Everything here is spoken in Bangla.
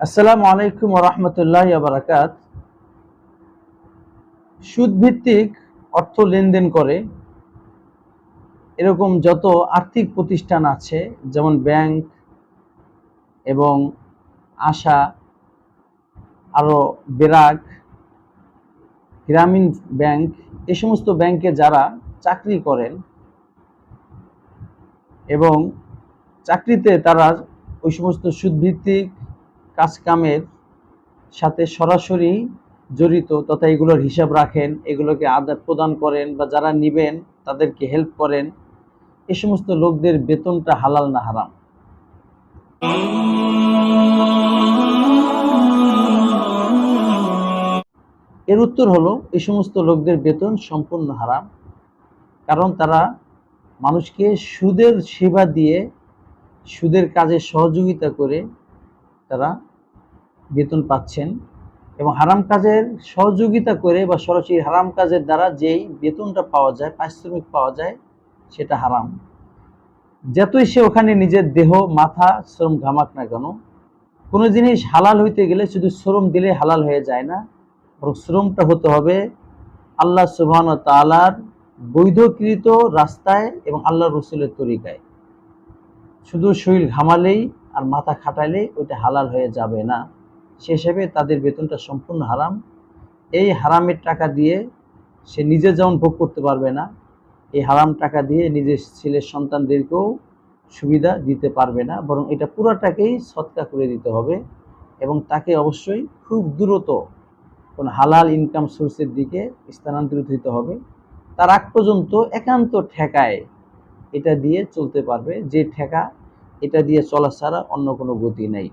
আসসালামু আলাইকুম ওয়া রাহমাতুল্লাহি ওয়া বারাকাত। সুদ ভিত্তিক অর্থ লেনদেন করে এরকম যত আর্থিক প্রতিষ্ঠান আছে, যেমন ব্যাংক এবং আশা, আরো বেরাক, গ্রামীণ ব্যাংক, এই সমস্ত ব্যাংকে যারা চাকরি করেন এবং চাকরিতে তারা ওই সমস্ত সুদ ভিত্তিক কাজকামের সাথে সরাসরি জড়িত তথা এগুলোর হিসাব রাখেন, এগুলোকে আদান প্রদান করেন বা যারা নিবেন তাদেরকে হেল্প করেন, এই সমস্ত লোকদের বেতনটা হালাল না হারাম? এর উত্তর হলো এই সমস্ত লোকদের বেতন সম্পূর্ণ হারাম। কারণ তারা মানুষকে সুদের সেবা দিয়ে, সুদের কাজে সহযোগিতা করে তারা বেতন পাচ্ছেন এবং হারাম কাজের সহযোগিতা করে বা সরাসরি হারাম কাজের দ্বারা যেই বেতনটা পাওয়া যায়, পারিশ্রমিক পাওয়া যায়, সেটা হারাম। যতই সে ওখানে নিজের দেহ মাথা শ্রম ঘামাক না কেন, কোনো জিনিস হালাল হইতে গেলে শুধু শ্রম দিলে হালাল হয়ে যায় না, বরং শ্রমটা হতে হবে আল্লাহ সুবহানাহু ওয়া তাআলার বৈধকৃত রাস্তায় এবং আল্লাহ রসুলের তরিকায়। শুধু শরীর ঘামালেই আর মাথা খাটালেই ওইটা হালাল হয়ে যাবে না। সে হিসেবে তাদের বেতনটা সম্পূর্ণ হারাম। এই হারামের টাকা দিয়ে সে নিজে যেমন ভোগ করতে পারবে না, এই হারাম টাকা দিয়ে নিজের ছেলের সন্তানদেরকেও সুবিধা দিতে পারবে না, বরং এটা পুরোটাকেই সদকা করে দিতে হবে এবং তাকে অবশ্যই খুব দ্রুত কোন হালাল ইনকাম সোর্সের দিকে স্থানান্তরিত হতে হবে। তার আগ পর্যন্ত একান্ত ঠেকায় এটা দিয়ে চলতে পারবে, যে ঠেকা এটা দিয়ে চলা ছাড়া অন্য কোনো গতি নেই।